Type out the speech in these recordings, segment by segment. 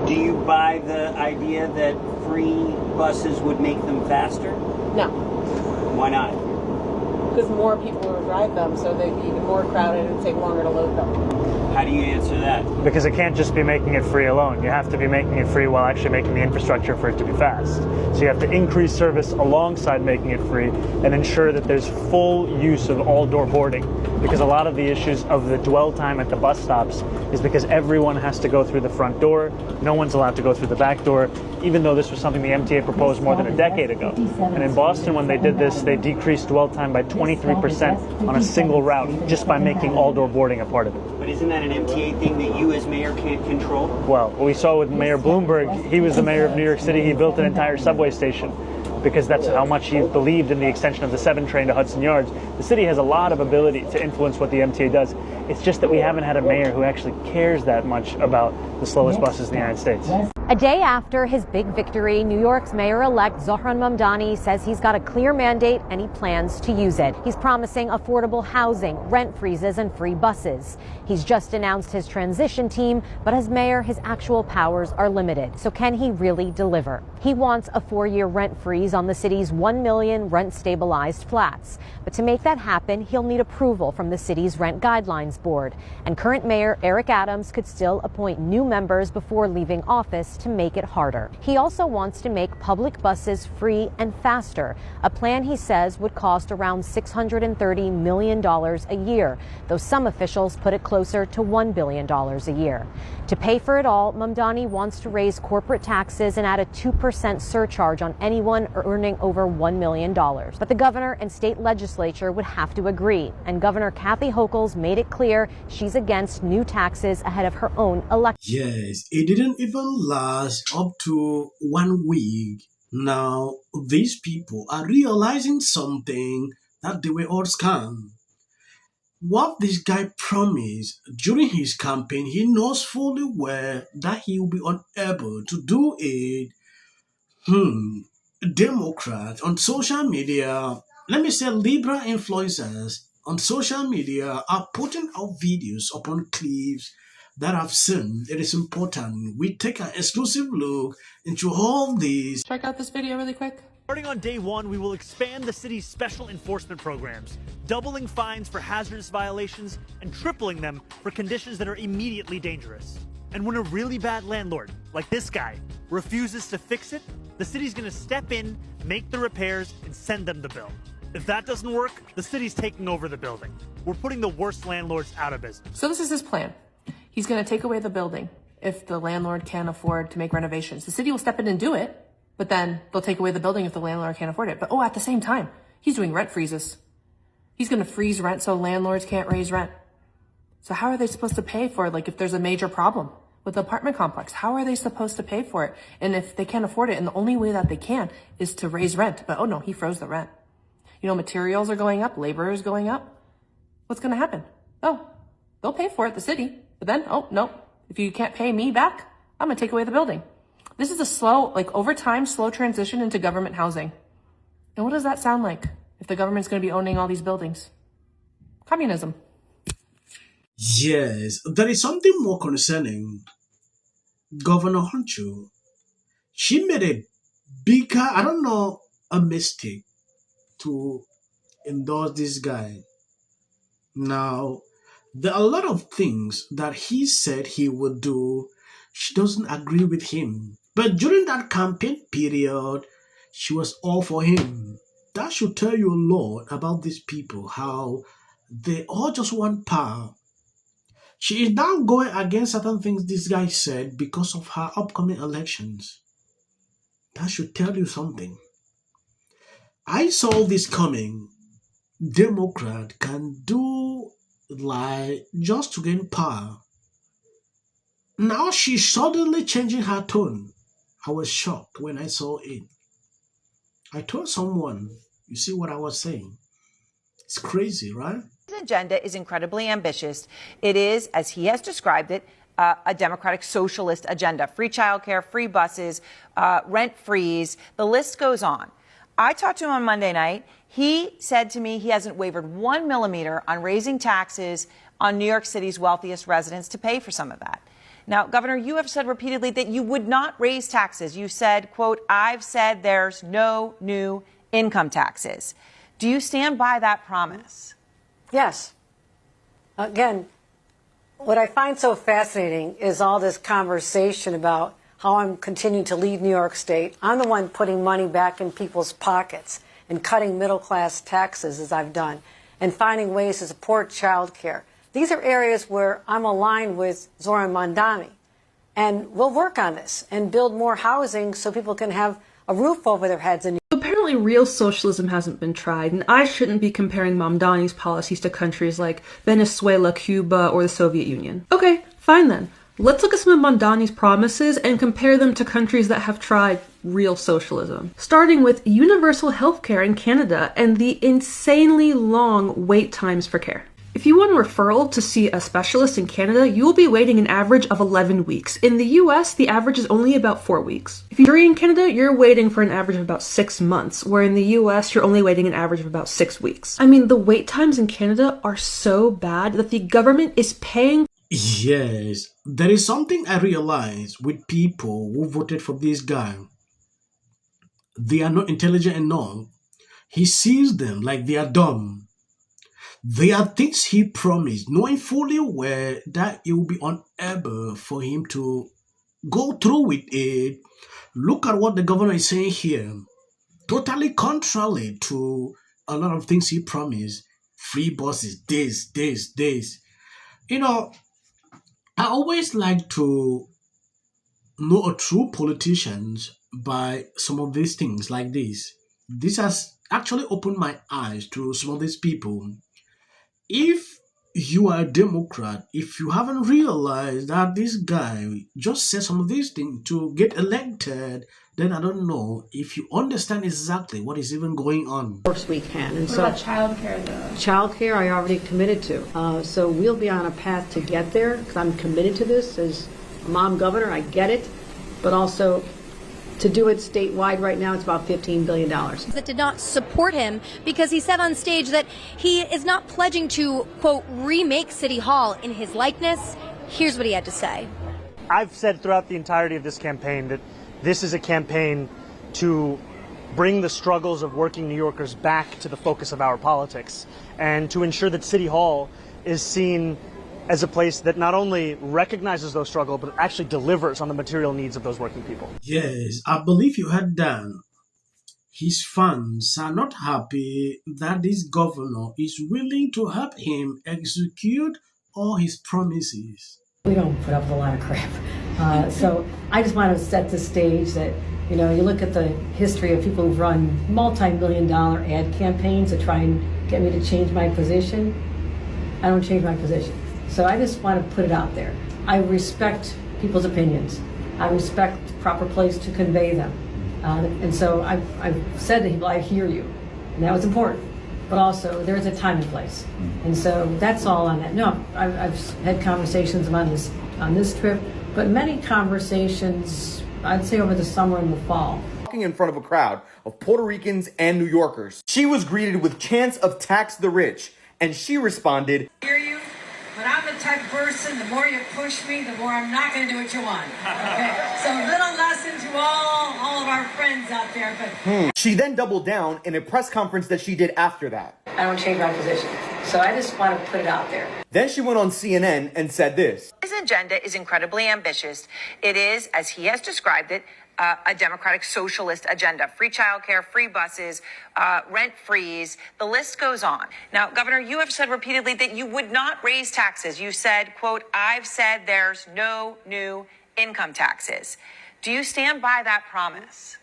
Do you buy the idea that free buses would make them faster? No. Why not? Because more people would ride them, so they'd be even more crowded and take longer to load them. How do you answer that? Because it can't just be making it free alone. You have to be making it free while actually making the infrastructure for it to be fast. So you have to increase service alongside making it free and ensure that there's full use of all-door boarding. Because a lot of the issues of the dwell time at the bus stops is because everyone has to go through the front door. No one's allowed to go through the back door, even though this was something the MTA proposed more than a decade ago. And in Boston, when they did this, they decreased dwell time by 23% on a single route just by making all-door boarding a part of it. But isn't that an MTA thing that you as mayor can't control? Well, what we saw with Mayor Bloomberg, he was the mayor of New York City. He built an entire subway station because that's how much he believed in the extension of the 7 train to Hudson Yards. The city has a lot of ability to influence what the MTA does. It's just that we haven't had a mayor who actually cares that much about the slowest buses in the United States. A day after his big victory, New York's mayor-elect Zohran Mamdani says he's got a clear mandate and he plans to use it. He's promising affordable housing, rent freezes, and free buses. He's just announced his transition team, but as mayor, his actual powers are limited. So can he really deliver? He wants a 4-year rent freeze on the city's 1 million rent-stabilized flats. But to make that happen, he'll need approval from the city's Rent Guidelines Board. And current mayor Eric Adams could still appoint new members before leaving office to make it harder. He also wants to make public buses free and faster, a plan he says would cost around $630 million a year, though some officials put it closer to $1 billion a year. To pay for it all, Mamdani wants to raise corporate taxes and add a 2% surcharge on anyone earning over $1 million. But the governor and state legislature would have to agree, and Governor Kathy Hochul's made it clear she's against new taxes ahead of her own election. Yes, it didn't even last up to 1 week. Now, these people are realizing something that they were all scammed. What this guy promised during his campaign, he knows fully well that he will be unable to do it. Democrats on social media, let me say liberal influencers on social media are putting out videos upon clips that I've seen. It is important we take an exclusive look into all these. Check out this video really quick. Starting on day one, we will expand the city's special enforcement programs, doubling fines for hazardous violations and tripling them for conditions that are immediately dangerous. And when a really bad landlord, like this guy, refuses to fix it, the city's going to step in, make the repairs, and send them the bill. If that doesn't work, the city's taking over the building. We're putting the worst landlords out of business. So this is his plan. He's going to take away the building if the landlord can't afford to make renovations. The city will step in and do it, but then they'll take away the building if the landlord can't afford it. But at the same time, he's doing rent freezes. He's going to freeze rent so landlords can't raise rent. So how are they supposed to pay for it? Like if there's a major problem with the apartment complex, how are they supposed to pay for it? And if they can't afford it, and the only way that they can is to raise rent. But no, he froze the rent. You know, materials are going up, labor is going up. What's going to happen? They'll pay for it, the city. But then, no, if you can't pay me back, I'm going to take away the building. This is a slow, over time, slow transition into government housing. And what does that sound like if the government's going to be owning all these buildings? Communism. Yes, there is something more concerning. Governor Hochul, she made a bigger, a mistake to endorse this guy. Now, there are a lot of things that he said he would do. She doesn't agree with him. But during that campaign period, she was all for him. That should tell you a lot about these people, how they all just want power. She is now going against certain things this guy said because of her upcoming elections. That should tell you something. I saw this coming. Democrat can do just to gain power. Now she's suddenly changing her tone. I was shocked when I saw it. I told someone, you see what I was saying? It's crazy, right? His agenda is incredibly ambitious. It is, as he has described it, a democratic socialist agenda. Free childcare, free buses, rent freeze. The list goes on. I talked to him on Monday night. He said to me he hasn't wavered 1 millimeter on raising taxes on New York City's wealthiest residents to pay for some of that. Now, Governor, you have said repeatedly that you would not raise taxes. You said, quote, I've said there's no new income taxes. Do you stand by that promise? Yes. Again, what I find so fascinating is all this conversation about how I'm continuing to lead New York State. I'm the one putting money back in people's pockets and cutting middle-class taxes, as I've done, and finding ways to support child care. These are areas where I'm aligned with Zohran Mamdani. And we'll work on this and build more housing so people can have a roof over their heads. And apparently real socialism hasn't been tried, and I shouldn't be comparing Mamdani's policies to countries like Venezuela, Cuba, or the Soviet Union. Okay, fine then. Let's look at some of Mamdani's promises and compare them to countries that have tried real socialism. Starting with universal healthcare in Canada and the insanely long wait times for care. If you want a referral to see a specialist in Canada, you will be waiting an average of 11 weeks. In the US, the average is only about 4 weeks. If you're in Canada, you're waiting for an average of about 6 months, where in the US, you're only waiting an average of about 6 weeks. I mean, the wait times in Canada are so bad that the government is paying. Yes, there is something I realize with people who voted for this guy. They are not intelligent enough. He sees them like they are dumb. There are things he promised, knowing fully well that it will be unable for him to go through with it. Look at what the governor is saying here. Totally contrary to a lot of things he promised. Free buses, this. You know, I always like to know a true politicians by some of these things like this. This has actually opened my eyes to some of these people. If you are a Democrat, if you haven't realized that this guy just said some of these things to get elected, then I don't know if you understand exactly what is even going on. course we can. And What about childcare, though? childcare I already committed to. So we'll be on a path to get there because I'm committed to this as a mom governor. I get it. But also to do it statewide right now, it's about $15 billion. That did not support him because he said on stage that he is not pledging to, quote, remake City Hall in his likeness. Here's what he had to say. I've said throughout the entirety of this campaign that this is a campaign to bring the struggles of working New Yorkers back to the focus of our politics and to ensure that City Hall is seen as a place that not only recognizes those struggles, but actually delivers on the material needs of those working people. Yes, I believe you heard that. His fans are not happy that this governor is willing to help him execute all his promises. We don't put up with a lot of crap. So I just want to set the stage that, you look at the history of people who've run multi-million-dollar ad campaigns to try and get me to change my position. I don't change my position. So I just want to put it out there. I respect people's opinions. I respect the proper place to convey them. And so I've said to people, I hear you. And that was important. But also, there's a time and place. And so that's all on that. No, I've had conversations on this trip, but many conversations, I'd say over the summer and the fall. Walking in front of a crowd of Puerto Ricans and New Yorkers, she was greeted with chants of tax the rich, and she responded, Hear you, but I'm the type of person, the more you push me, the more I'm not going to do what you want. Okay? So a little lesson to all of our friends out there. But She then doubled down in a press conference that she did after that. I don't change my position. So I just want to put it out there. Then she went on CNN and said this. His agenda is incredibly ambitious. It is, as he has described it, a Democratic socialist agenda. Free childcare, free buses, rent freeze. The list goes on. Now, Governor, you have said repeatedly that you would not raise taxes. You said, quote, I've said there's no new income taxes. Do you stand by that promise?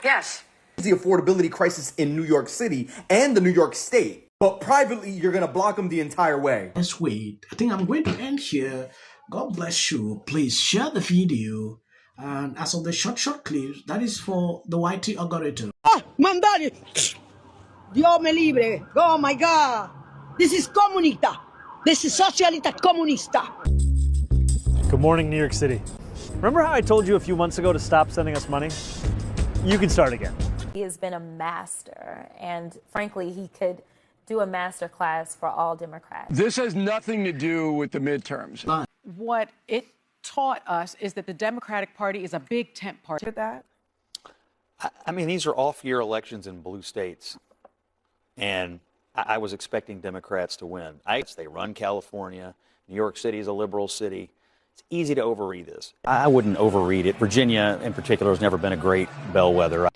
Yes. The affordability crisis in New York City and the New York State. But privately, you're going to block them the entire way. Let's wait. I think I'm going to end here. God bless you. Please share the video. And as of the short clips, that is for the YT algorithm. Ah, Mamdani! Dios me libre! Oh my God! This is comunista! This is socialista comunista! Good morning, New York City. Remember how I told you a few months ago to stop sending us money? You can start again. He has been a master, and frankly, he could do a master class for all Democrats. This has nothing to do with the midterms. What it taught us is that the Democratic Party is a big tent party. That? I mean, these are off-year elections in blue states, and I was expecting Democrats to win. They run California. New York City is a liberal city. It's easy to overread this. I wouldn't overread it. Virginia, in particular, has never been a great bellwether.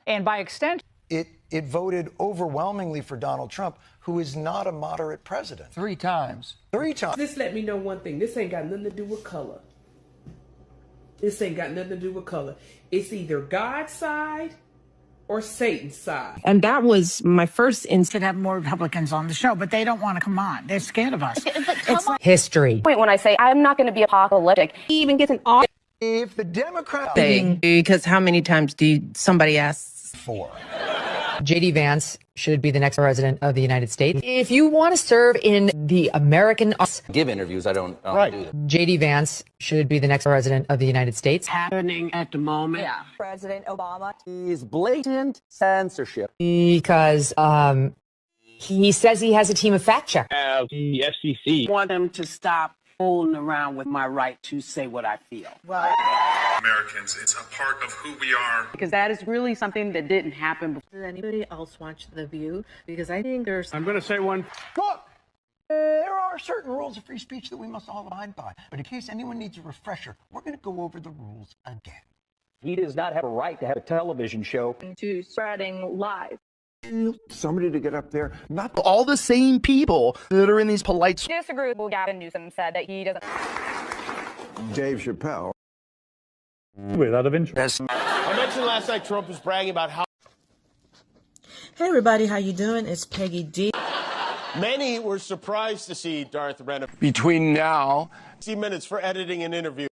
And by extension, it voted overwhelmingly for Donald Trump, who is not a moderate president. 3 times. 3 times. This let me know one thing. This ain't got nothing to do with color. This ain't got nothing to do with color. It's either God's side or Satan's side. And that was my first instinct to have more Republicans on the show, but they don't want to come on. They're scared of us. It's like history. Point when I say I'm not going to be apocalyptic. He even gets an off. If the Democrats because how many times do somebody asks 4. JD Vance should be the next president of the United States. If you want to serve in the American Give interviews, I don't do that. JD Vance should be the next president of the United States. happening at the moment. Yeah. President Obama. Is blatant censorship. Because he says he has a team of fact checkers. The FCC. Want them to stop fooling around with my right to say what I feel. Well, Americans, it's a part of who we are. because that is really something that didn't happen before. Does anybody else watch The View? Because I think there's... I'm going to say one. Look, there are certain rules of free speech that we must all abide by. But in case anyone needs a refresher, we're going to go over the rules again. He does not have a right to have a television show. To spreading lies. Somebody to get up there, not all the same people that are in these polite... Disagree with what Gavin Newsom said that he doesn't... Dave Chappelle. Without of interest. I mentioned last night Trump was bragging about how... Hey everybody, how you doing? It's Peggy D. Many were surprised to see Darth Renner... Between now... 60 minutes for editing an interview.